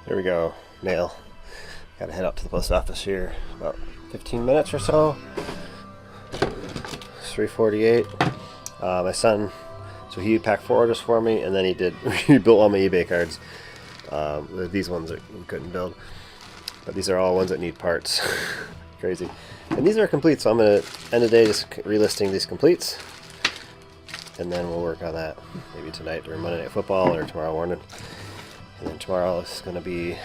There we go, mail. Gotta head out to the post office here. About 15 minutes or so. It's 3:48. My son, so he packed 4 orders for me, and then he built all my eBay cards. These ones that we couldn't build, but these are all ones that need parts. Crazy. And these are complete, so I'm gonna end the day just relisting these completes, and then we'll work on that maybe tonight or Monday Night Football or tomorrow morning. And then tomorrow is going to be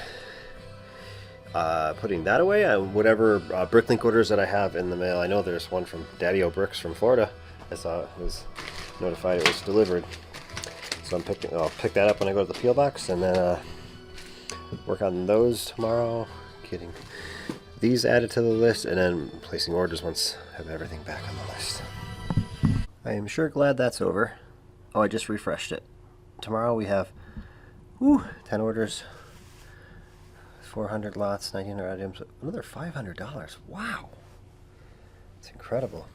putting that away on whatever Bricklink orders that I have in the mail. I know there's one from Daddy O Bricks from Florida. I saw it was notified it was delivered. So I'll pick that up when I go to the P.O. box, and then work on those tomorrow, getting these added to the list, and then placing orders once I have everything back on the list. I am sure glad that's over. Oh, I just refreshed it. Tomorrow we have 10 orders, 400 lots, 1,900 items, another $500. Wow. It's incredible.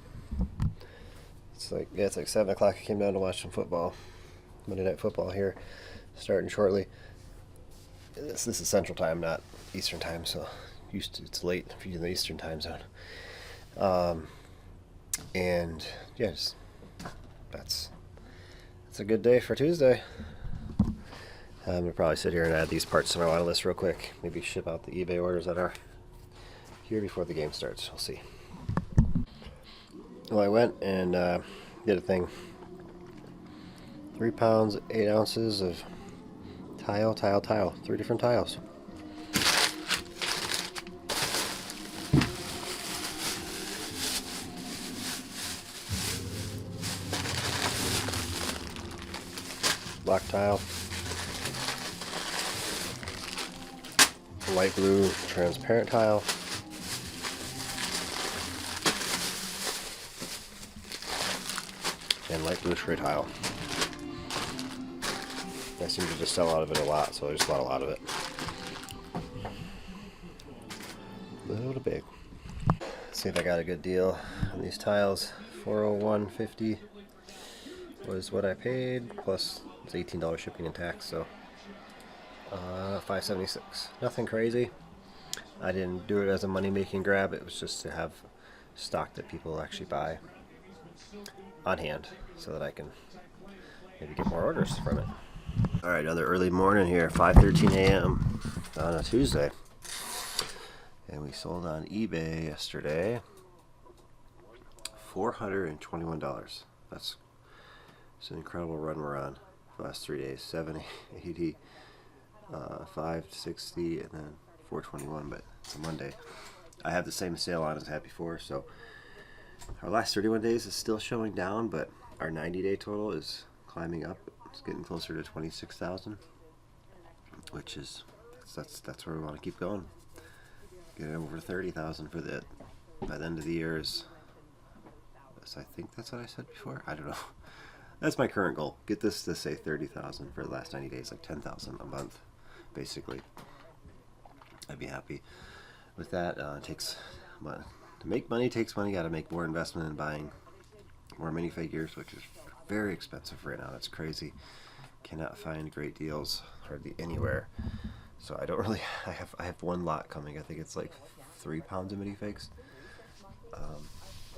It's like 7 o'clock. I came down to watch some football, Monday Night Football here, starting shortly. This is Central Time, not Eastern Time, so it's late if you're in the Eastern Time zone. And yeah, that's a good day for Tuesday. I'm going to probably sit here and add these parts to my order list real quick. Maybe ship out the eBay orders that are here before the game starts. We'll see. Well, I went and did a thing. 3 pounds, 8 ounces of tile. 3 different tiles. Black tile. Light blue transparent tile, and light blue tray tile. I seem to just sell out of it a lot, so I just bought a lot of it. Little to big. Let's see if I got a good deal on these tiles. $401.50 was what I paid, plus it's $18 shipping and tax, so $576. Nothing crazy. I didn't do it as a money-making grab. It was just to have stock that people actually buy on hand, so that I can maybe get more orders from it. All right, another early morning here, 5:13 a.m. on a Tuesday, and we sold on eBay yesterday. $421. That's an incredible run we're on for the last 3 days. 70, 80. 560, and then 421, but it's a Monday. I have the same sale on as I had before, so our last 31 days is still showing down, but our 90-day total is climbing up. It's getting closer to 26,000, which is that's where we want to keep going. Get it over 30,000 for the by the end of the year is. I think that's what I said before. I don't know. That's my current goal. Get this to say 30,000 for the last 90 days, like 10,000 a month, basically. I'd be happy with that. Takes money. To make money takes money. Got to make more investment in buying more minifigures, which is very expensive right now. It's crazy. Cannot find great deals hardly anywhere. So I don't really. I have one lot coming. I think it's like 3 pounds of minifigs.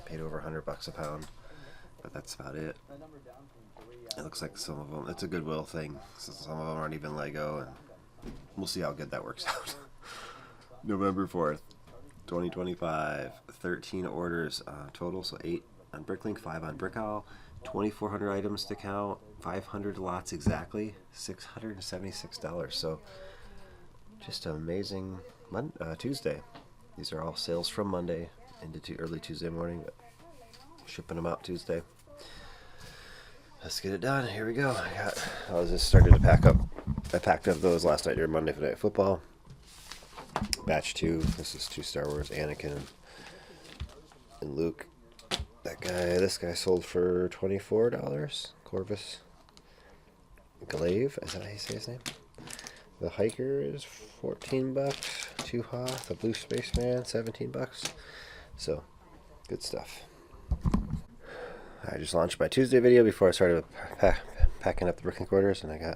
Paid over $100 a pound. But that's about it. It looks like some of them, it's a Goodwill thing, so some of them aren't even Lego, and we'll see how good that works out. November 4th, 2025, 13 orders total, so 8 on Bricklink, 5 on Brickowl, 2,400 items to count, 500 lots exactly, $676, so just an amazing Tuesday. These are all sales from Monday into early Tuesday morning. Shipping them out Tuesday. Let's get it done. Here we go. I was just starting to pack up. I packed up those last night during Monday Night Football. Batch 2. This is 2 Star Wars, Anakin and Luke. This guy sold for $24. Corvus Glaive. Is that how you say his name? The Hiker is $14. 2 Hoth. The Blue Spaceman, $17. So, good stuff. I just launched my Tuesday video before I started packing up the Bricklink orders, and I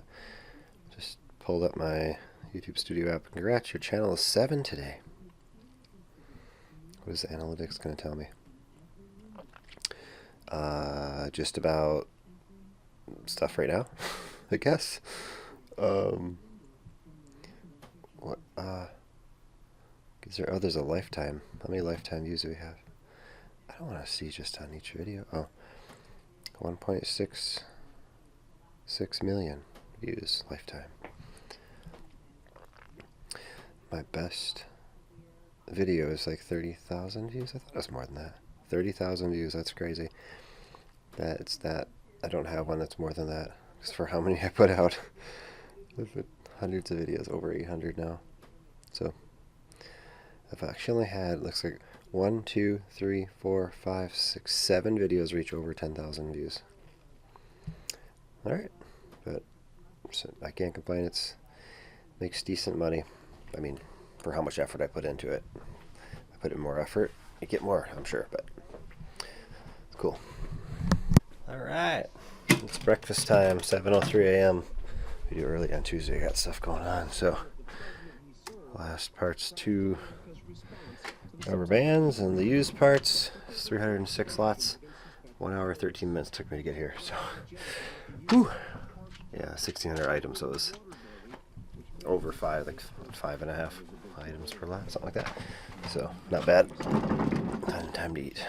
just pulled up my YouTube Studio app. Congrats, your channel is 7 today. What is the analytics going to tell me? Just about stuff right now, I guess. What? Is there? Oh, there's a lifetime. How many lifetime views do we have? I don't want to see just on each video. Oh, 1.66 million views lifetime. My best video is like 30,000 views. I thought it was more than that. 30,000 views. That's crazy. It's that. I don't have one that's more than that. Just for how many I put out. Hundreds of videos, over 800 now. So I've actually only had, looks like 1, 2, 3, 4, 5, 6, 7 videos reach over 10,000 views. All right, but so I can't complain. It's makes decent money. I mean, for how much effort I put into it. I put in more effort, you get more, I'm sure, but it's cool. All right, it's breakfast time, 7:03 a.m. We do early on Tuesday, got stuff going on. So last part's 2 rubber bands, and the used parts is 306 lots. 1 hour 13 minutes took me to get here. So, whew. Yeah, 1,600 items. So it was over 5, like 5.5 items per lot, something like that. So not bad. Time to eat.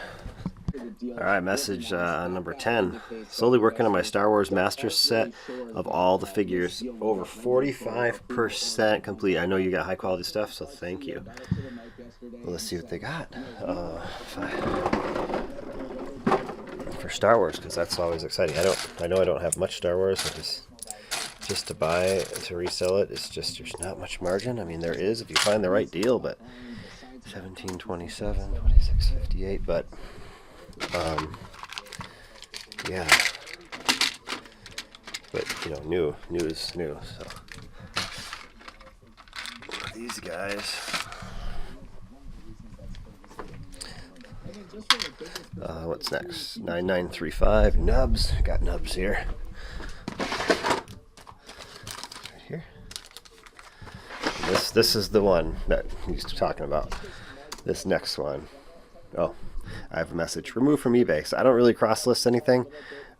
All right, message number 10. Slowly working on my Star Wars Masters set of all the figures. Over 45% complete. I know you got high quality stuff, so thank you. Well, let's see what they got for Star Wars, because that's always exciting. I know I don't have much Star Wars. Just to buy, to resell it, it's just there's not much margin. I mean, there is if you find the right deal, but 1727, 2658, but yeah, but you know, new is new. So these guys, what's next? 9935 nubs. Got nubs here. Right here. This is the one that he's talking about. This next one. Oh, I have a message. Removed from eBay. So I don't really cross-list anything,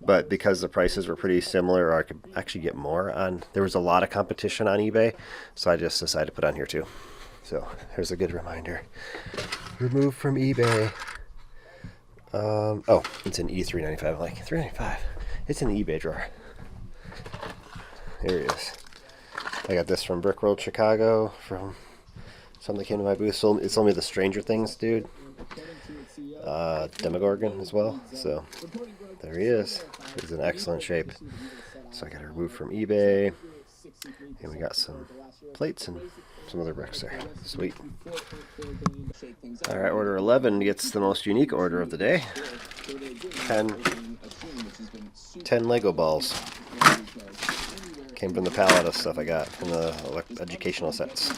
but because the prices were pretty similar, or I could actually get more on, there was a lot of competition on eBay, so I just decided to put on here too. So here's a good reminder. Removed from eBay. Oh, it's an E395. Like $395. It's in the eBay drawer. Here it is. I got this from Brickowl, Chicago. From somebody came to my booth. It sold me the Stranger Things dude. Demogorgon as well. So there he is. He's in excellent shape. So I got it removed from eBay. And we got some plates and some other bricks there. Sweet. Alright, order 11 gets the most unique order of the day. 10 Lego balls. Came from the pallet of stuff I got from the educational sets.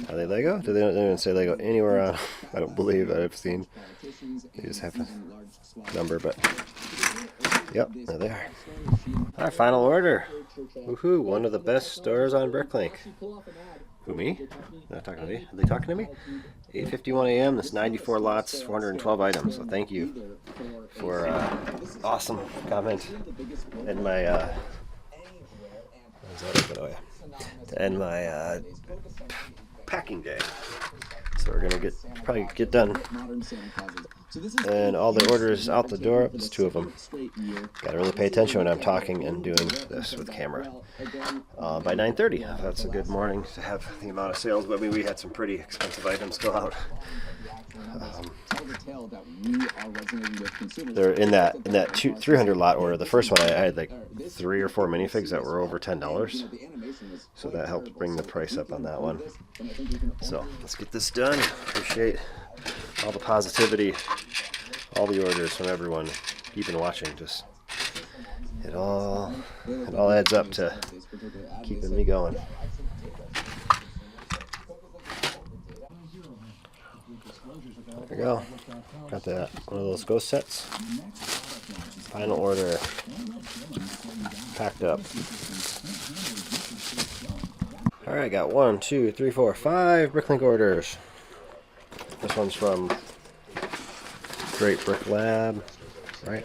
Are they Lego? They don't even say Lego anywhere on. I don't believe that I've seen. They just have a number, but yep, there they are. Alright, final order. Woohoo! One of the best stores on Bricklink. Who, me? They're not talking to me. Are they talking to me? 8:51 a.m. That's 94 lots, 412 items. So thank you for awesome comment and my oh yeah, to end my packing day. So we're gonna probably get done, and all the orders out the door. It's 2 of them. Gotta really pay attention when I'm talking and doing this with camera. By 9:30, that's a good morning to have the amount of sales. But I mean, we had some pretty expensive items go out. They're in that 300 lot order. The first one I had like 3 or 4 minifigs that were over $10, so that helped bring the price up on that one. So let's get this done. Appreciate all the positivity, all the orders from everyone. Keeping watching, just it all adds up to keeping me going. There we go. Got that one of those ghost sets. Final order. Packed up. Alright, got 1, 2, 3, 4, 5 Bricklink orders. This one's from Great Brick Lab, right?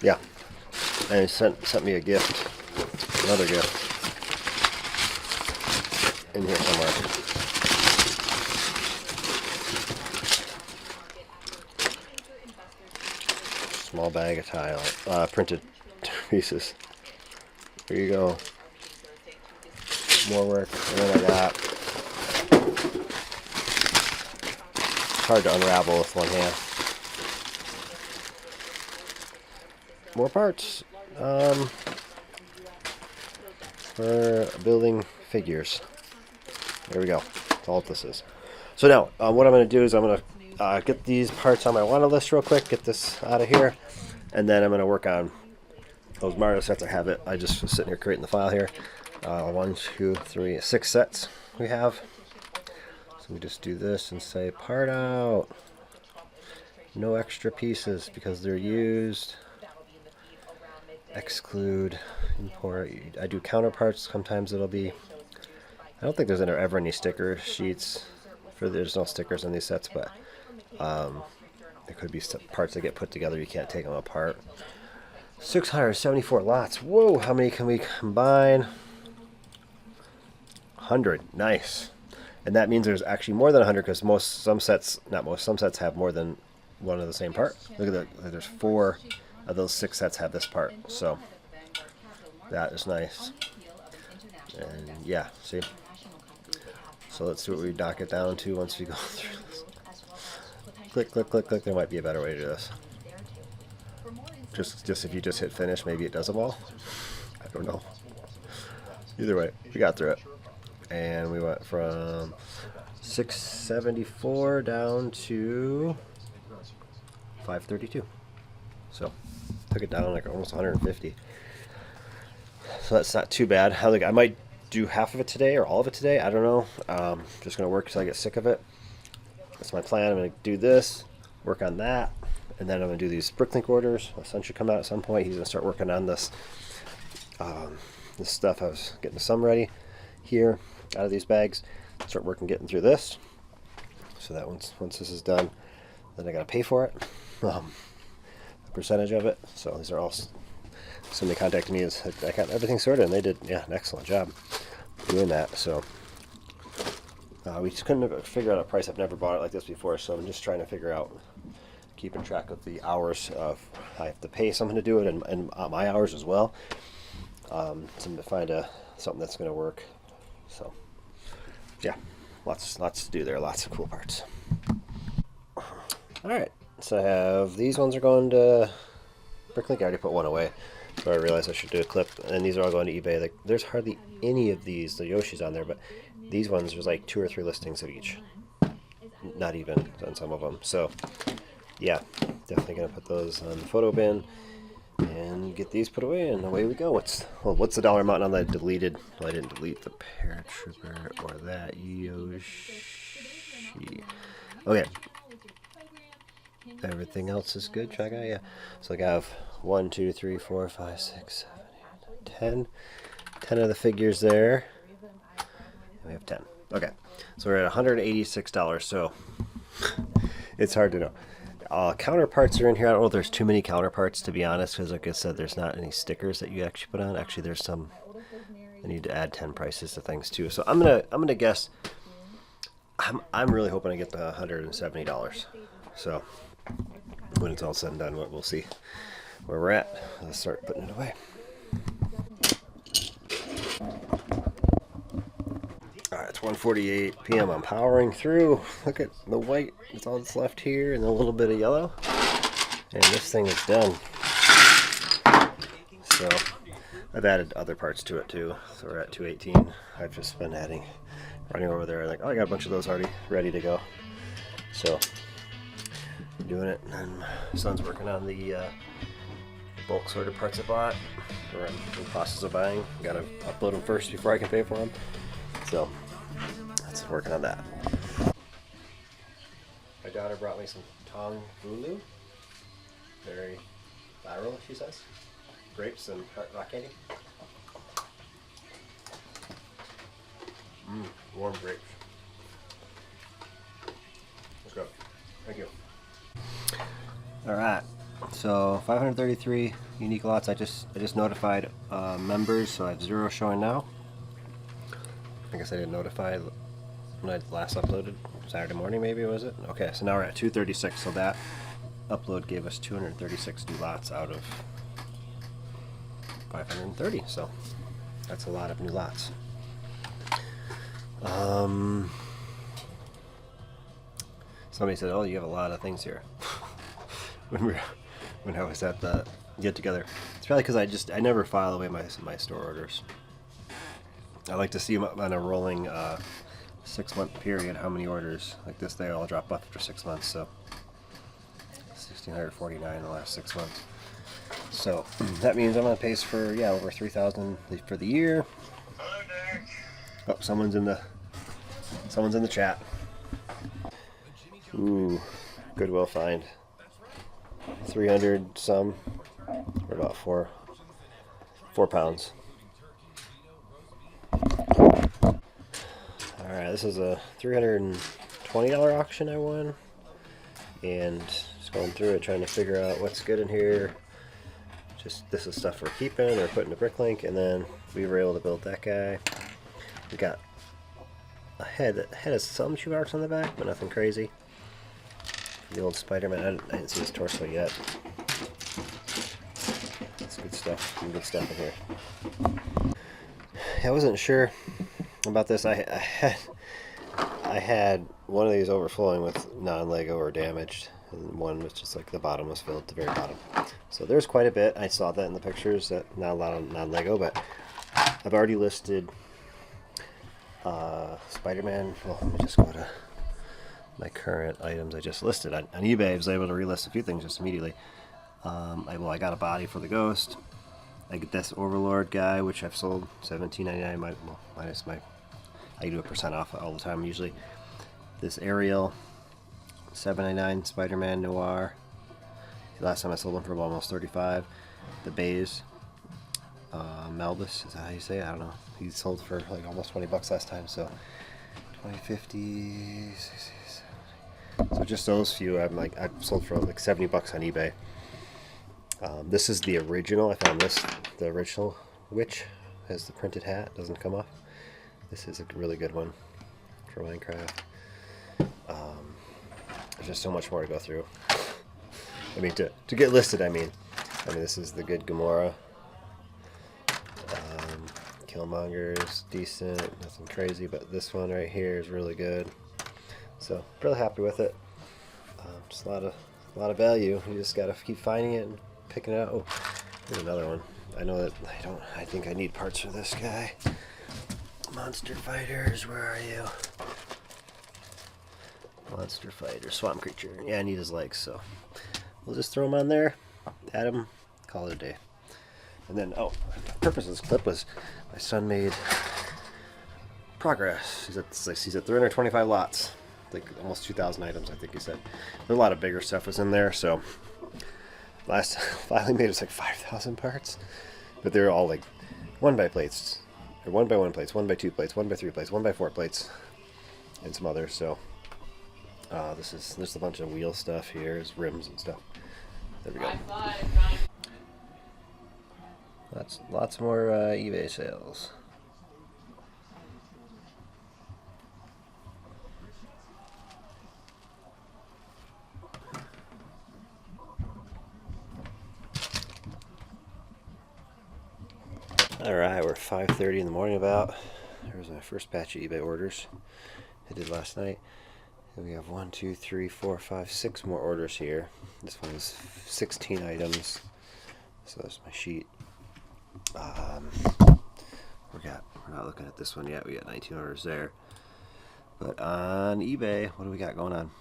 Yeah. And he sent me a gift. Another gift. In here somewhere. Small bag of tile, printed pieces. Here you go. More work. And then I got. It's hard to unravel with one hand. More parts. For building figures. There we go. That's all this is. So now, what I'm going to do is I'm going to get these parts on my wanted list real quick, get this out of here, and then I'm going to work on those Mario sets. I have it. I just was sitting here creating the file here. 1, 2, 3, 6 sets we have. So we just do this and say part out. No extra pieces because they're used. Exclude, import. I do counterparts. Sometimes it'll be. I don't think there's ever any sticker sheets. There's no stickers on these sets, but there could be parts that get put together. You can't take them apart. 674 lots. Whoa! How many can we combine? 100. Nice. And that means there's actually more than 100 because some sets have more than one of the same part. Look at that. There's 4 of those 6 sets have this part. So that is nice. And yeah, see. So let's see what we knock it down to once we go through this. Click, click, click, click. There might be a better way to do this. Just if you just hit finish, maybe it does them all. I don't know. Either way, we got through it. And we went from 674 down to 532. So took it down like almost 150. So that's not too bad. I think I might do half of it today or all of it today. I don't know. Just gonna work until I get sick of it. That's my plan. I'm gonna do this, work on that, and then I'm gonna do these Bricklink orders. My son should come out at some point. He's gonna start working on this. This stuff. I was getting some ready here out of these bags. Start working, getting through this. So that once this is done, then I gotta pay for it. A percentage of it. So these are all. Somebody contacted me. I got everything sorted, and they did an excellent job doing that. So we just couldn't figure out a price. I've never bought it like this before, so I'm just trying to figure out, keeping track of the hours of I have to pay someone to do it, and my hours as well. To find something that's going to work. So yeah, lots to do there. Lots of cool parts. All right, so I have these ones are going to Bricklink. I already put one away. So I realized I should do a clip, and these are all going to eBay. Like, there's hardly any of these, the Yoshi's on there, but these ones, there's like 2 or 3 listings of each. Not even on some of them. So, yeah, definitely going to put those on the photo bin and get these put away, and away we go. What's the dollar amount on that deleted? Well, I didn't delete the Paratrooper or that Yoshi. Okay. Everything else is good, Chaga? Yeah. So I have 1, 2, 3, 4, 5, 6, 7, 8, 10. 10 of the figures there. And we have 10. Okay. So we're at $186. So it's hard to know. Counterparts are in here. I don't know if there's too many counterparts, to be honest, because like I said, there's not any stickers that you actually put on. Actually, there's some. I need to add 10 prices to things too. So I'm gonna guess. I'm really hoping I get the $170. So when it's all said and done, we'll see where we're at. Let's start putting it away. Alright, it's 1:48 p.m. I'm powering through. Look at the white. That's all that's left here, and a little bit of yellow. And this thing is done. So I've added other parts to it too. So we're at 218. I've just been running over there. Like, oh, I got a bunch of those already ready to go. So doing it, and my son's working on the bulk sorted parts I bought. We're in the process of buying. Got to upload them first before I can pay for them. So that's working on that. My daughter brought me some Tong Bulu. Very viral, she says. Grapes and rock candy. Warm grapes. Let's go. Thank you. All right. So 533 unique lots. I just notified members, so I have 0 showing now. I guess I didn't notify when I last uploaded. Saturday morning, maybe, was it? Okay, so now we're at 236. So that upload gave us 236 new lots out of 530. So that's a lot of new lots. Somebody said, "Oh, you have a lot of things here." when I was at the get together, it's probably because I never file away my store orders. I like to see them on a rolling 6-month period. How many orders like this? They all drop off after 6 months. So 1,649 in the last 6 months. So that means I'm on pace for over 3,000 for the year. Oh, someone's in the chat. Ooh, Goodwill find. 300 some, or about 4 pounds. Alright, this is a $320 auction I won, and just going through it trying to figure out what's good in here. Just this is stuff we're keeping or putting to Bricklink, and then we were able to build that guy. We got a head that has some shoe marks on the back, but nothing crazy. The old Spider-Man. I didn't see his torso yet. That's good stuff. Some good stuff in here. I wasn't sure about this. I had one of these overflowing with non-Lego or damaged, and one was just like the bottom was filled at the very bottom. So there's quite a bit. I saw that in the pictures. That not a lot of non-Lego, but I've already listed Spider-Man. Well, let me just go to my current items I just listed on eBay. I was able to relist a few things just immediately. I got a body for the Ghost. I get this Overlord guy, which I've sold $17.99 minus my. I do a % off all the time usually. This Ariel $7.99 Spider-Man Noir. Last time I sold them for almost $35. The Baze Melbus, is that how you say it? I don't know. He sold for like almost 20 bucks last time, so 20, 50, 60, 70. So just those few, I've sold for like 70 bucks on eBay. This is the original. I found this, the original Witch has the printed hat, doesn't come off. This is a really good one for Minecraft. There's just so much more to go through. I mean, to get listed, I mean, this is the good Gamora. Killmonger's decent, nothing crazy, but this one right here is really good. So, really happy with it. Just a lot of value. You just gotta keep finding it and picking it out. Oh, here's another one. I know that I think I need parts for this guy. Monster Fighters, where are you? Monster Fighter, Swamp Creature. Yeah, I need his legs, so we'll just throw him on there, add him, call it a day. And then, the purpose of this clip was my son made progress. He's at 325 lots, like almost 2,000 items, I think he said. A lot of bigger stuff was in there, so last finally made us like 5,000 parts, but they're all like 1x plates, or 1x1 plates, 1x2 plates, 1x3 plates, 1x4 plates, and some others. So there's a bunch of wheel stuff here, there's rims and stuff. There we go. Lots more eBay sales. Alright, we're 5:30 in the morning about. There's my first batch of eBay orders I did last night. And we have 1, 2, 3, 4, 5, 6 more orders here. This one is 16 items. So that's my sheet. We're not looking at this one yet. We got 19 orders there. But on eBay, what do we got going on?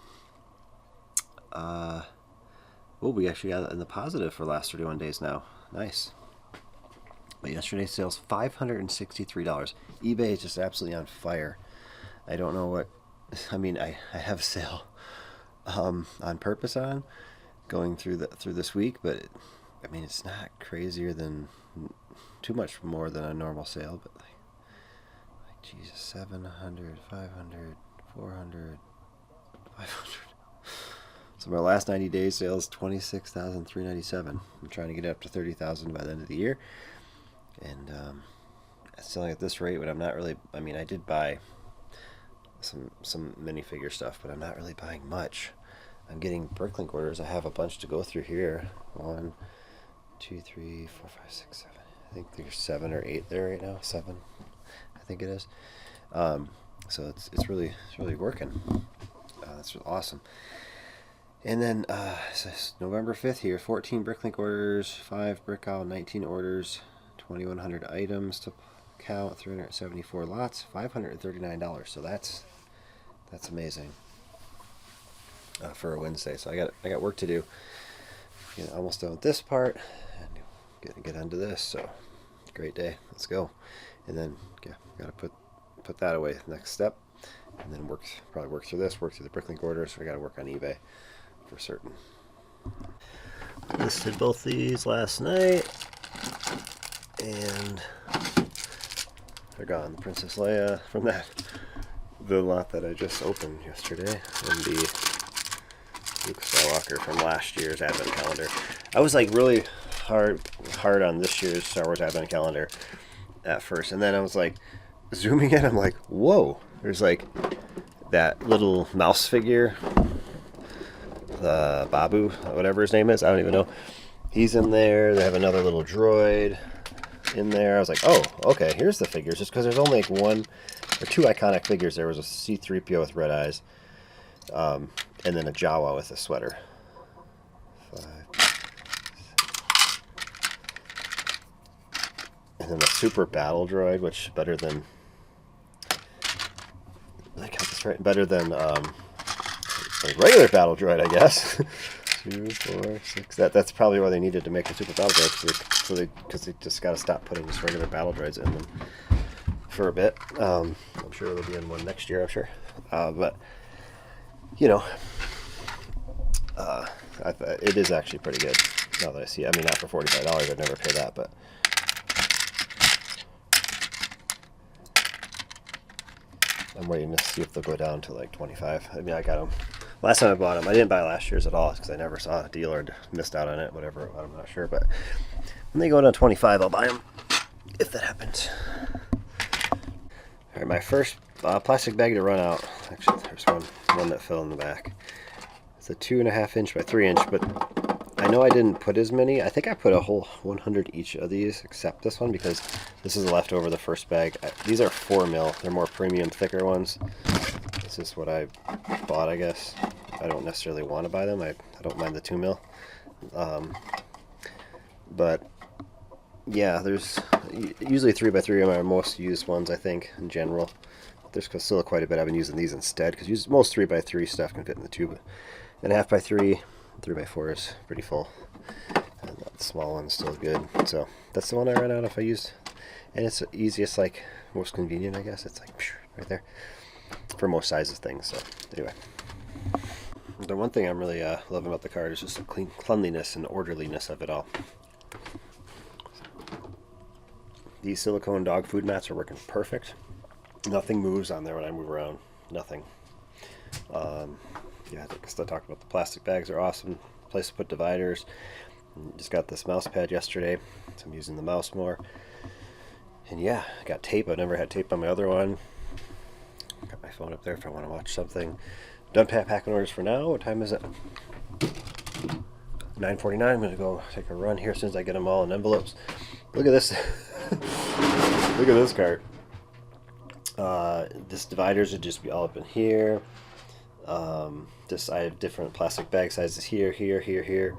We actually got in the positive for the last 31 days now. Nice. But yesterday's sales, $563. eBay is just absolutely on fire. I don't know what. I mean, I have a sale on purpose on going through this week, but I mean, it's not crazier than too much more than a normal sale, but like Jesus, 700, 500, 400, 500. So my last 90 days sales, 26,397. I'm trying to get it up to 30,000 by the end of the year. And selling at this rate, but I'm not really, I mean, I did buy some minifigure stuff, but I'm not really buying much. I'm getting Bricklink orders. I have a bunch to go through here. 1, 2, 3, 4, 5, 6, 7. I think there's 7 or 8 there right now. 7, I think it is. So it's really working. That's awesome. And then so November 5th here, 14 Bricklink orders, 5 Brickowl, 19 orders, 2,100 items to count, 374 lots, $539. So that's amazing for a Wednesday. So I got work to do. Almost done with this part, and get onto this. So great day. Let's go. And then got to put that away. Next step, and then probably work through this. Work through the Bricklink orders. We got to work on eBay for certain. Listed both these last night, and they're gone. The Princess Leia from the lot that I just opened yesterday, and the Luke Skywalker from last year's Advent calendar. I was like really hard on this year's Star Wars Advent calendar at first, and then I was like zooming in. I'm like, whoa! There's like that little mouse figure, the Babu, whatever his name is. I don't even know. He's in there. They have another little droid in there. I was like, oh, okay, here's the figures. Just because there's only like 1 or 2 iconic figures. There was a C-3PO with red eyes, and then a Jawa with a sweater. 5, 6. And then a super battle droid, which better than, I got this right, better than a regular battle droid, I guess. 2, 4, 6. That's probably why they needed to make a super battle droid, because they just got to stop putting just regular battle droids in them for a bit. I'm sure they'll be in one next year. I'm sure, but it is actually pretty good. Now that I see it. I mean, not for $45. I'd never pay that, but I'm waiting to see if they'll go down to like 25. I mean, I got them. Last time I bought them, I didn't buy last year's at all because I never saw a deal or missed out on it, whatever. I'm not sure, but when they go down to 25, I'll buy them if that happens. All right, my first plastic bag to run out. Actually, there's one that fell in the back. It's a 2.5 inch by 3 inch, but I know I didn't put as many. I think I put a whole 100 each of these, except this one, because this is leftover the first bag. These are 4 mil. They're more premium, thicker ones. This is what I bought, I guess. I don't necessarily want to buy them. I don't mind the 2 mil. But yeah, there's usually 3x3 are my most used ones, I think, in general. There's still quite a bit I've been using these instead, because most 3x3 stuff can fit in the tube. And 1/2x3, 3x4 is pretty full. And that small one's still good. So that's the one I ran out if I used. And it's the easiest, like, most convenient, I guess. It's like right there for most sizes things. So anyway, the one thing I'm really loving about the card is just the cleanliness and orderliness of it all. These silicone dog food mats are working perfect. Nothing moves on there when I move around. Nothing. Yeah, I still talked about the plastic bags are awesome. Place to put dividers. Just got this mouse pad yesterday, so I'm using the mouse more. And yeah, I got tape. I've never had tape on my other one. Got my phone up there if I want to watch something. Done packing orders for now. What time is it? 9:49. I'm going to go take a run here as soon as I get them all in envelopes. Look at this. Look at this cart. This dividers would just be all up in here. I have different plastic bag sizes here, here, here, here.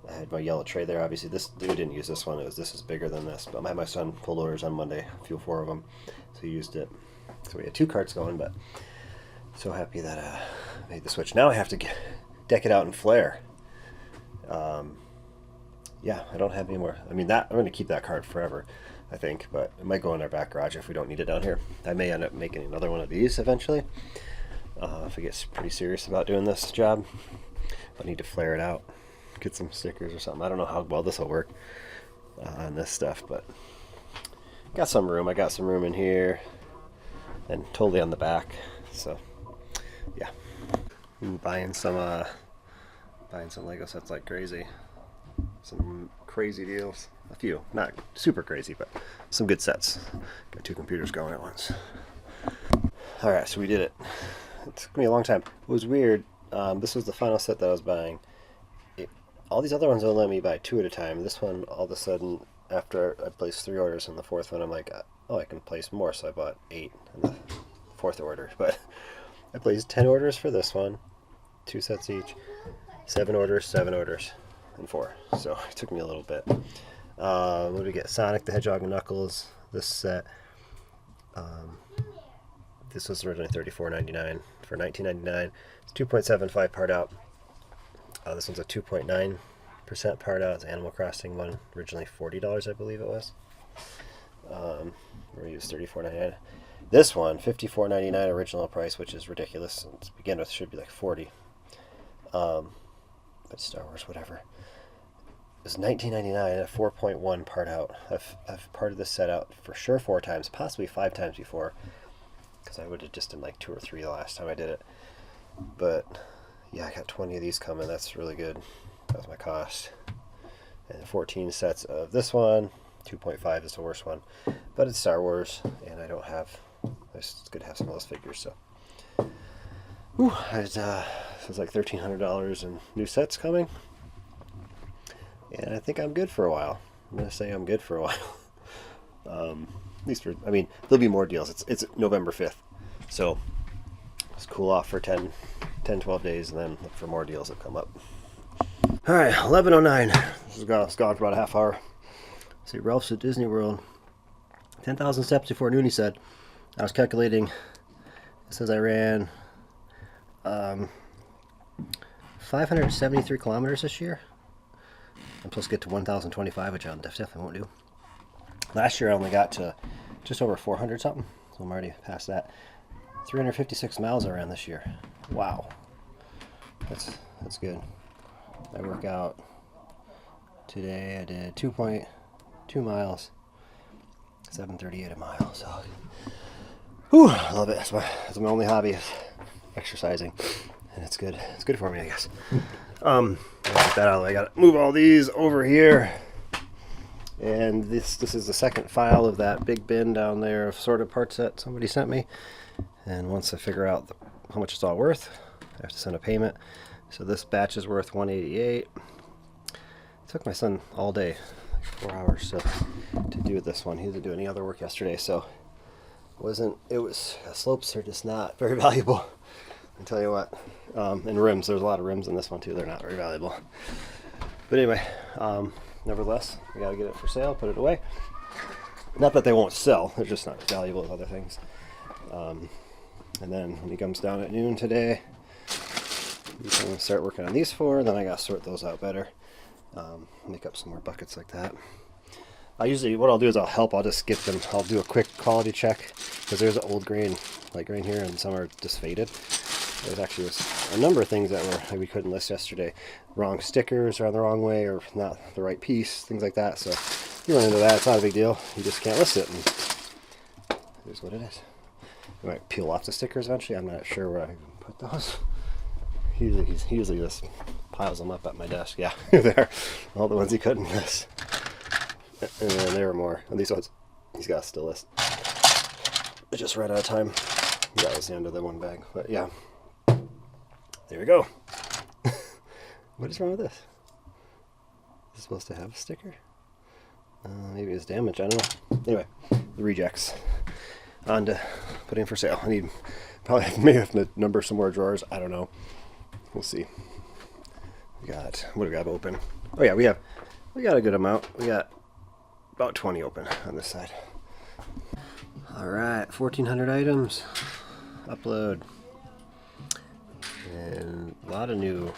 I had my yellow tray there. Obviously, we didn't use this one. This is bigger than this. But my son pulled orders on Monday. A few 4 of them, so he used it. So we had 2 carts going. But so happy that I made the switch. Now I have to deck it out in flare. Yeah, I don't have any more. I mean, I'm going to keep that cart forever, I think. But it might go in our back garage if we don't need it down here. I may end up making another one of these eventually. If I get pretty serious about doing this job, I need to flare it out, get some stickers or something. I don't know how well this will work on this stuff, but got some room. I got some room in here. and totally on the back. So yeah, I'm buying some Lego sets like crazy. Some crazy deals. A few, not super crazy, but some good sets. Got 2 computers going at once. All right, so we did it. It took me a long time. It was weird. This was the final set that I was buying. All these other ones don't let me buy 2 at a time. This one, all of a sudden, after I placed 3 orders in the 4th one, I'm like, oh, I can place more. So I bought 8 in the 4th order. But I placed 10 orders for this one, 2 sets each, 7 orders, and 4. So it took me a little bit. What did we get? Sonic the Hedgehog and Knuckles. This set. This was originally $34.99 for $19.99. It's 2.75 part out. This one's a 2.9% part out. It's an Animal Crossing one. Originally $40, I believe it was. We used $34.99. This one, $54.99 original price, which is ridiculous. To begin with, should be like $40. But Star Wars, whatever. It was $19.99 at 4.1 part out. I've parted this set out for sure 4 times, possibly 5 times before, because I would have just done like 2 or 3 the last time I did it. But yeah, I got 20 of these coming. That's really good. That was my cost. And 14 sets of this one. 2.5 is the worst one, but it's Star Wars, and I don't have. It's good to have some of those figures. So, it was like $1,300 in new sets coming. And I think I'm good for a while. I'm going to say I'm good for a while. At least for, I mean, there'll be more deals. It's November 5th. So let's cool off for 10, 12 days and then look for more deals that come up. All right, 11:09. This has gone for about a half hour. See, Ralph's at Disney World. 10,000 steps before noon, he said. I was calculating. It says I ran 573 kilometers this year. I'm supposed to get to 1,025, which I definitely won't do. Last year I only got to just over 400 something, so I'm already past that. 356 miles I ran this year. Wow, that's good. I work out today. I did 2.2 miles, 7:38 a mile. So, whew, I love it. That's my only hobby is exercising, and it's good. It's good for me, I guess. Get that out of the way. I gotta move all these over here. And this is the second file of that big bin down there of sorted parts that somebody sent me. And once I figure out how much it's all worth, I have to send a payment. So this batch is worth $188. It took my son all day, like 4 hours, to do this one. He didn't do any other work yesterday, so slopes are just not very valuable. I'll tell you what. And rims, there's a lot of rims in this one too. They're not very valuable. But anyway, nevertheless, we gotta get it for sale, put it away. Not that they won't sell, they're just not as valuable as other things. And then when he comes down at noon today, I'm gonna start working on these 4, then I gotta sort those out better. Make up some more buckets like that. What I'll do is I'll just skip them. I'll do a quick quality check, because there's an old grain, like grain here, and some are just faded. There's actually a number of things that we couldn't list yesterday. Wrong stickers are the wrong way, or not the right piece, things like that. So if you run into that, it's not a big deal. You just can't list it, and here's what it is. You might peel off the stickers eventually. I'm not sure where I can put those. He usually just piles them up at my desk. Yeah, there, all the ones he couldn't list. And then there were more. And these ones, he's got to still list. I just ran out of time. That was the end of the one bag. But yeah, there we go. What is wrong with this? Is it supposed to have a sticker? Maybe it's damaged. I don't know. Anyway, the rejects. On to putting for sale. I may have to number some more drawers. I don't know. We'll see. What do we got open? Oh yeah, we got a good amount. We got about 20 open on this side. All right, 1,400 items. Upload. And a lot of new.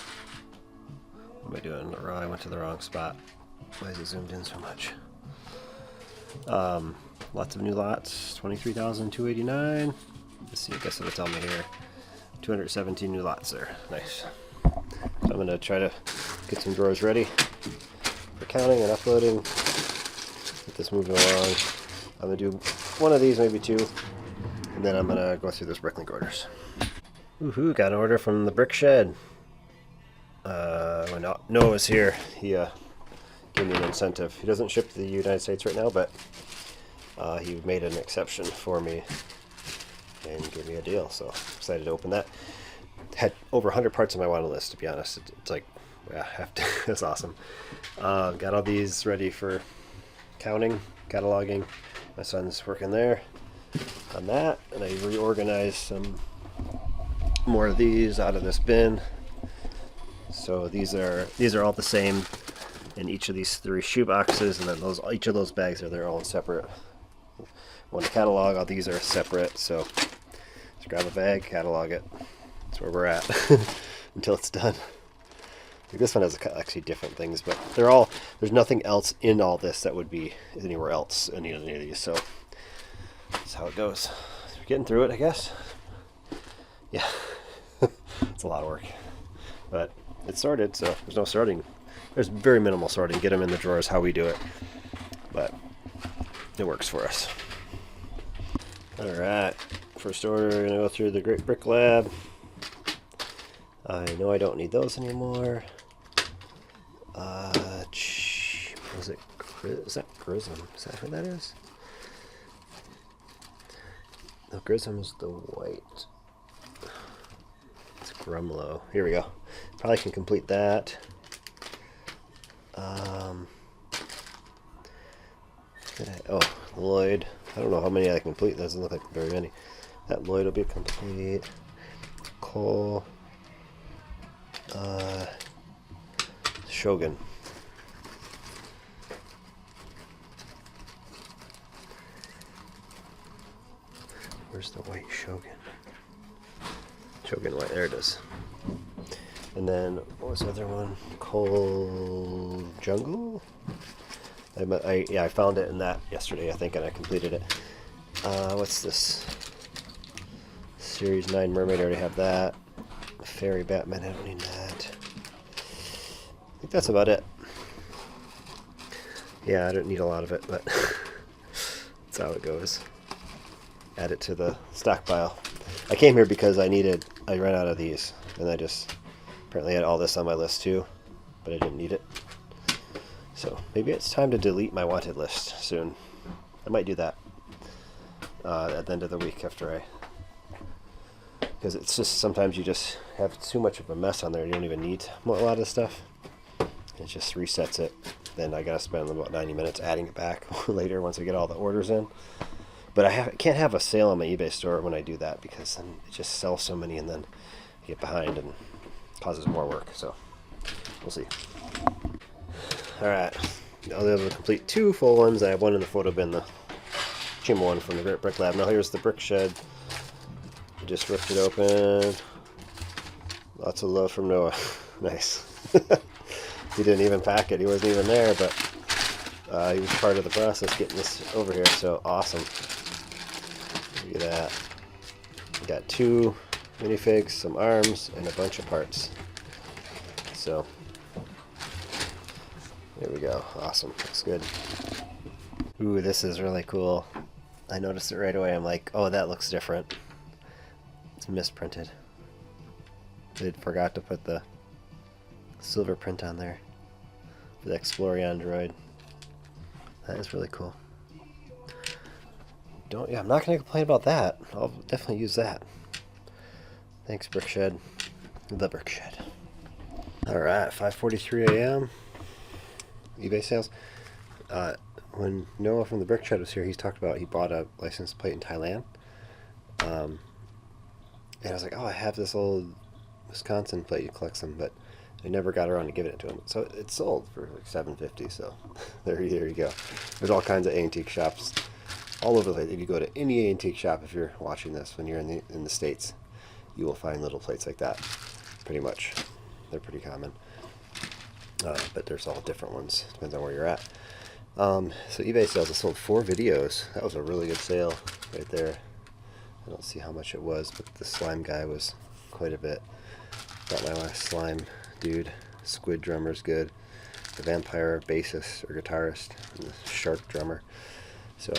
What am I doing? I went to the wrong spot. Why is it zoomed in so much? Lots of new lots. 23,289. Let's see. I guess it'll tell me here. 217 new lots there. Nice. So I'm gonna try to get some drawers ready for counting and uploading. Get this moving along. I'm gonna do one of these, maybe 2. And then I'm gonna go through those Bricklink orders. Woohoo! Got an order from the Brick Shed. When Noah was here, he gave me an incentive. He doesn't ship to the United States right now, but he made an exception for me and gave me a deal. So I'm excited to open that. Had over 100 parts on my wanted list, to be honest. It's like, yeah, that's awesome. Got all these ready for counting, cataloging. My son's working there on that, and I reorganized some more of these out of this bin. So these are all the same in each of these 3 shoe boxes, and then each of those bags are their own separate. One to catalog, all these are separate. So just grab a bag, catalog it. That's where we're at until it's done. This one has actually different things, but there's nothing else in all this that would be anywhere else in any of these. So that's how it goes. So we're getting through it, I guess. Yeah, it's a lot of work, but it's sorted, so there's no sorting. There's very minimal sorting. Get them in the drawers how we do it, but it works for us. All right, first order, we're gonna go through the Great Brick Lab. I know I don't need those anymore. Is that Grism? Is that who that is? No, Grism is the white. It's Grumlow. Here we go. Probably can complete that. Lloyd. I don't know how many I can complete. That doesn't look like very many. That Lloyd will be complete. Cole. Shogun. Where's the white Shogun? Shogun white, there it is. And then, what was the other one? Coal Jungle? I found it in that yesterday, I think, and I completed it. What's this? Series 9 Mermaid, I already have that. Fairy Batman, I don't need that. I think that's about it. Yeah, I don't need a lot of it, but that's how it goes. Add it to the stockpile. I came here because I ran out of these, and I just apparently had all this on my list too, but I didn't need it. So maybe it's time to delete my wanted list soon. I might do that at the end of the week after because it's just sometimes you just have too much of a mess on there. You don't even need a lot of stuff. It just resets it. Then I gotta spend about 90 minutes adding it back later once I get all the orders in. But I can't have a sale on my eBay store when I do that, because then it just sells so many and then you get behind and causes more work. So we'll see. All right, I'll be able to complete 2 full ones. I have one in the photo bin, the Chim one from the Great Brick Lab. Now here's the Brick Shed. I just ripped it open. Lots of love from Noah. Nice. He didn't even pack it. He wasn't even there, but he was part of the process getting this over here. So awesome. Look at that. We got 2 minifigs, some arms, and a bunch of parts. So there we go. Awesome. Looks good. Ooh, this is really cool. I noticed it right away. I'm like, oh, that looks different. It's misprinted. They forgot to put the silver print on there for the Explorion droid. That is really cool. I'm not going to complain about that. I'll definitely use that. Thanks, Brick Shed. The Brick Shed. Alright, 5:43 a.m. eBay sales. When Noah from the Brick Shed was here, he talked about he bought a license plate in Thailand. And I was like, oh, I have this old Wisconsin plate. You collect them, but I never got around to giving it to him. So it sold for like $7.50. So there you go. There's all kinds of antique shops all over the place. If you go to any antique shop, if you're watching this when you're in the States, you will find little plates like that. Pretty much, they're pretty common. But there's all different ones. Depends on where you're at. So eBay sales, I sold 4 videos. That was a really good sale right there. I don't see how much it was, but the slime guy was quite a bit. Got my last slime dude. Squid drummer's good. The vampire bassist or guitarist, and the shark drummer. So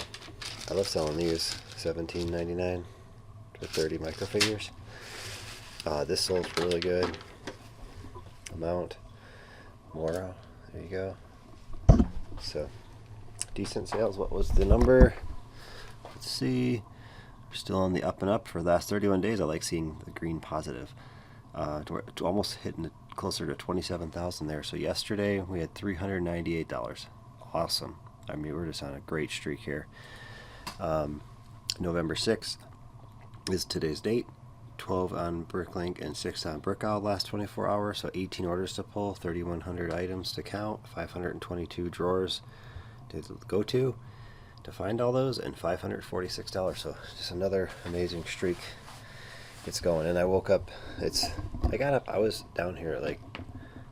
I love selling these. $17.99. for 30 microfigures. This sold really good. Amount. Mora. There you go. So, decent sales. What was the number? Let's see. We're still on the up and up for the last 31 days. I like seeing the green positive. Almost hitting closer to 27,000 there. So yesterday we had $398. Awesome. I mean, we're just on a great streak here. November 6th is today's date. 12 on Bricklink and 6 on Brickowl last 24 hours. So 18 orders to pull, 3,100 items to count, 522 drawers to go to find all those, and $546. So just another amazing streak. It's going. And I woke up. I got up. I was down here at like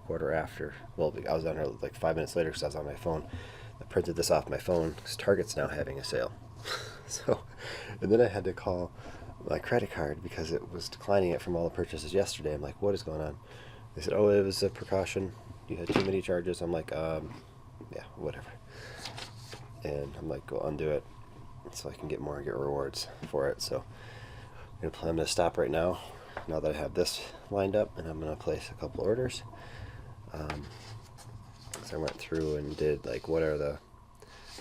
quarter after. Well, I was down here like 5 minutes later because I was on my phone. I printed this off my phone because Target's now having a sale. So, and then I had to call my credit card because it was declining it from all the purchases yesterday. I'm like, what is going on? They said, oh, it was a precaution. You had too many charges. I'm like, yeah, whatever. And I'm like, go undo it so I can get more and get rewards for it. So I'm going to stop right now that I have this lined up, and I'm going to place a couple orders. So I went through and did like, what are the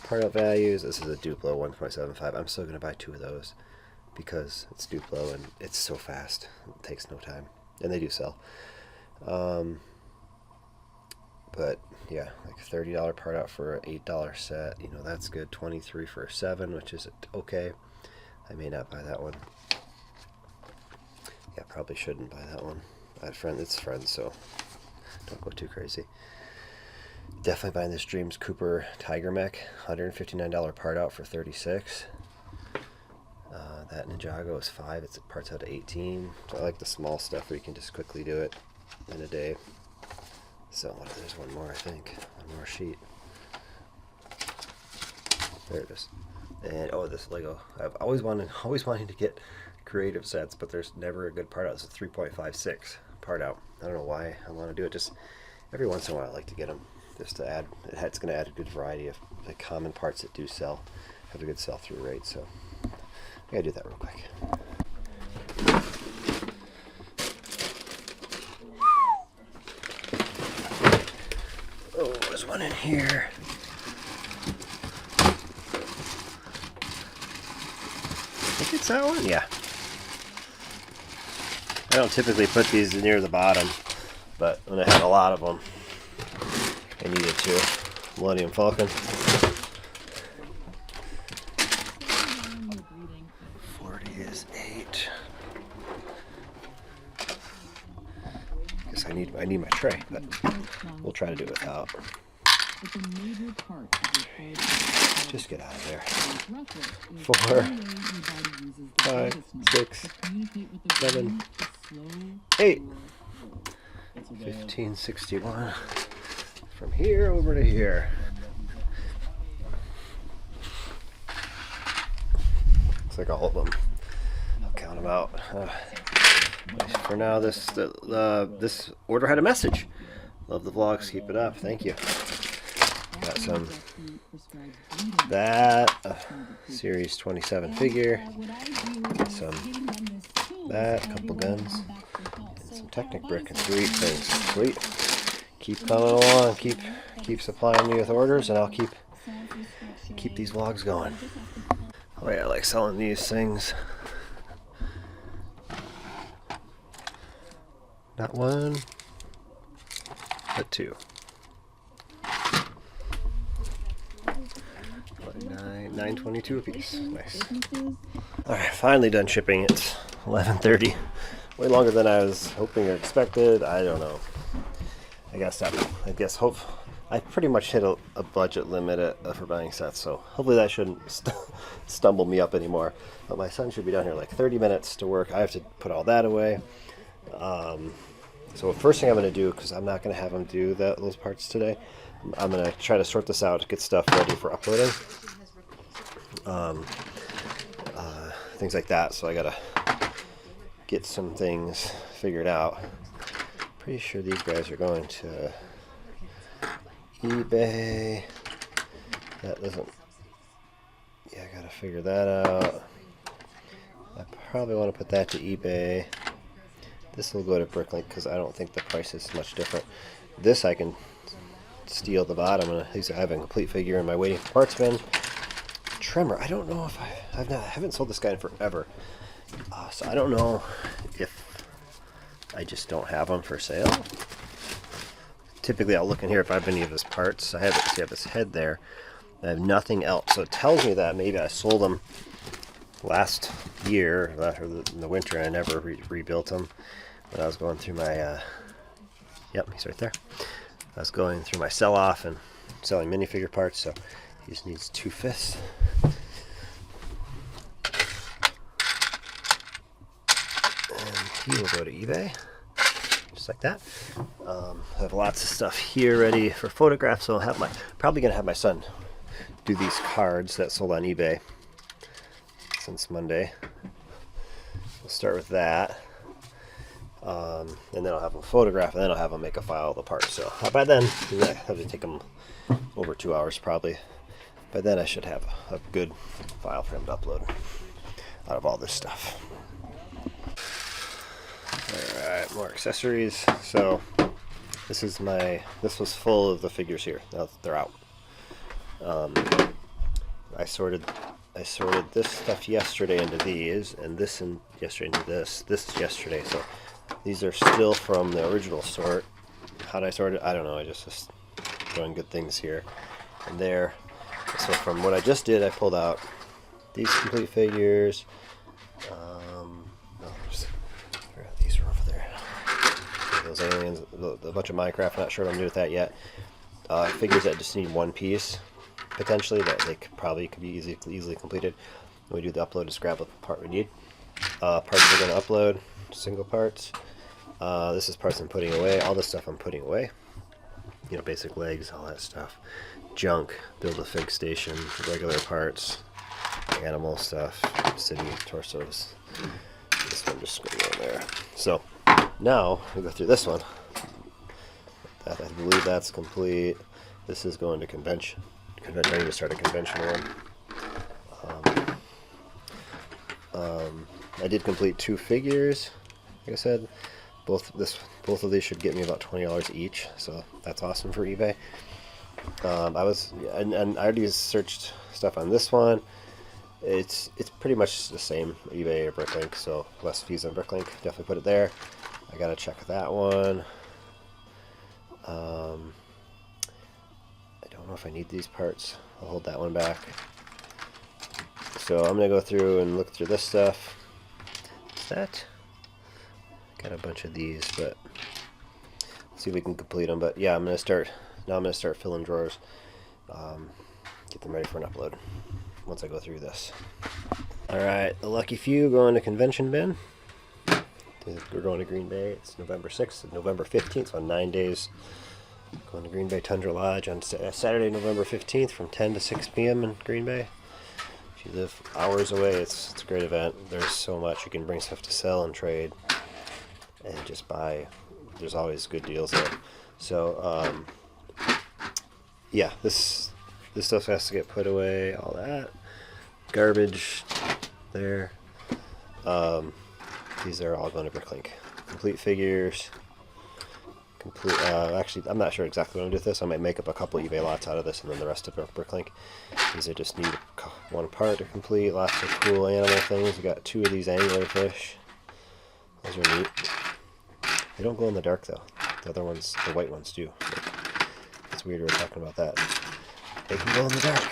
part out values? This is a Duplo 1.75. I'm still going to buy 2 of those because it's Duplo and it's so fast. It takes no time, and they do sell. But yeah, like $30 part out for an $8 set. You know, that's good. 23 for a 7, which is okay. I may not buy that one. Yeah, probably shouldn't buy that one. I had it's friends, so don't go too crazy. Definitely buying this Dreams Cooper Tiger Mech, $159 part out for 36. That Ninjago is 5. It's parts out to 18. So I like the small stuff where you can just quickly do it in a day. So there's one more, I think. One more sheet. There it is. And oh, this Lego. I've always wanted to get creative sets, but there's never a good part out. This is 3.56 part out. I don't know why I want to do it. Just every once in a while I like to get them, just to add. It's going to add a good variety of the common parts that do sell, have a good sell-through rate. So I gotta do that real quick. Oh, there's one in here. I think it's that one. Yeah. I don't typically put these near the bottom, but when I had a lot of them, I needed to. Millennium Falcon. 40 is 8. Guess I need my tray, but we'll try to do it without. Just get out of there. 4, 5, 6, 7, 8. 1561. From here over to here. Looks like all of them. I'll count them out. For now, this order had a message. Love the vlogs. Keep it up. Thank you. Got some that series 27 figure. Some that, couple guns, and some Technic brick and 3 things. Sweet. Keep coming along. Keep supplying me with orders, and I'll keep these vlogs going. Oh yeah, I like selling these things. Not 1, but 2. 9.22 a piece. Nice. Alright, finally done shipping. It's 11:30. Way longer than I was hoping or expected. I don't know. I guess I pretty much hit a budget limit for buying sets, so hopefully that shouldn't stumble me up anymore. But my son should be down here like 30 minutes to work. I have to put all that away. So first thing I'm going to do, because I'm not going to have him do those parts today, I'm going to try to sort this out, get stuff ready for uploading. Things like that, so I got to get some things figured out. Pretty sure these guys are going to eBay. That doesn't... Yeah, I got to figure that out. That probably want to put that to eBay. This will go to Bricklink because I don't think the price is much different. This I can steal the bottom, and at least I have a complete figure in my waiting for parts bin. Tremor, I don't know if I haven't sold this guy in forever, so I don't know if I just don't have them for sale. Typically I'll look in here if I have any of his parts. I have his head there. I have nothing else, so it tells me that maybe I sold them last year, or in the winter, and I never rebuilt them. When I was going through my, yep, he's right there. I was going through my sell-off and selling minifigure parts, so he just needs 2/5. And he will go to eBay, just like that. I have lots of stuff here ready for photographs, so I'll have probably gonna have my son do these cards that sold on eBay since Monday. We'll start with that. And then I'll have them photograph, and then I'll have them make a file of the parts. So by then, I have to take them over 2 hours probably. By then I should have a good file for him to upload out of all this stuff. Alright, more accessories. So this was full of the figures here. Now they're out. I sorted this stuff yesterday into these, and this yesterday into this yesterday. So these are still from the original sort. How did I sort it? I don't know. I just throwing good things here and there. So from what I just did, I pulled out these complete figures. These are over there. Those aliens, a bunch of Minecraft. I'm not sure what I'm doing with that yet. Figures that just need one piece, potentially, that they could be easily completed. When we do the upload, just grab what part we need. Parts we're going to upload, single parts. This is parts I'm putting away. All this stuff I'm putting away. You know, basic legs, all that stuff. Junk, build a fig station, regular parts, animal stuff, city torsos. This one just going to go in there. So now we go through this one. I believe that's complete. This is going to convention. I need to start a convention one. I did complete 2 figures. Like I said, both of these should get me about $20 each. So that's awesome for eBay. And I already searched stuff on this one. It's pretty much the same, eBay or Bricklink, so less fees on Bricklink. Definitely put it there. I gotta check that one. I don't know if I need these parts. I'll hold that one back. So I'm gonna go through and look through this stuff. Is that? Got a bunch of these, but see if we can complete them. But yeah, I'm gonna start filling drawers. Get them ready for an upload once I go through this. Alright, the lucky few going to convention bin. We're going to Green Bay. It's November 6th and November 15th, so 9 days. Going to Green Bay Tundra Lodge on Saturday, November 15th from 10 to 6 p.m. in Green Bay. If you live hours away, it's a great event. There's so much. You can bring stuff to sell and trade and just buy. There's always good deals there. So, yeah, this stuff has to get put away, all that. Garbage there. These are all going to Bricklink. Complete figures. Actually, I'm not sure exactly what I'm going to do with this. I might make up a couple eBay lots out of this and then the rest of Bricklink. These I just need one part to complete. Lots of cool animal things. We got 2 of these anglerfish. Those are neat. They don't glow in the dark though. The other ones, the white ones do. It's weird we're talking about that. They can glow in the dark.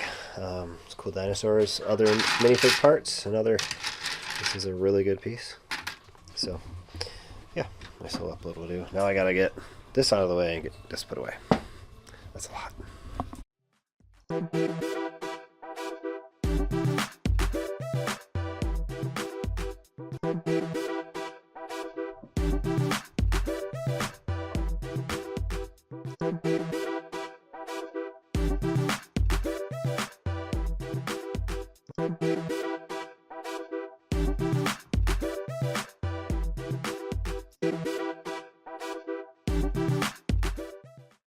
It's cool dinosaurs. Other minifig parts. This is a really good piece. So, yeah, nice little upload will do. Now I gotta get this out of the way and get this put away. That's a lot.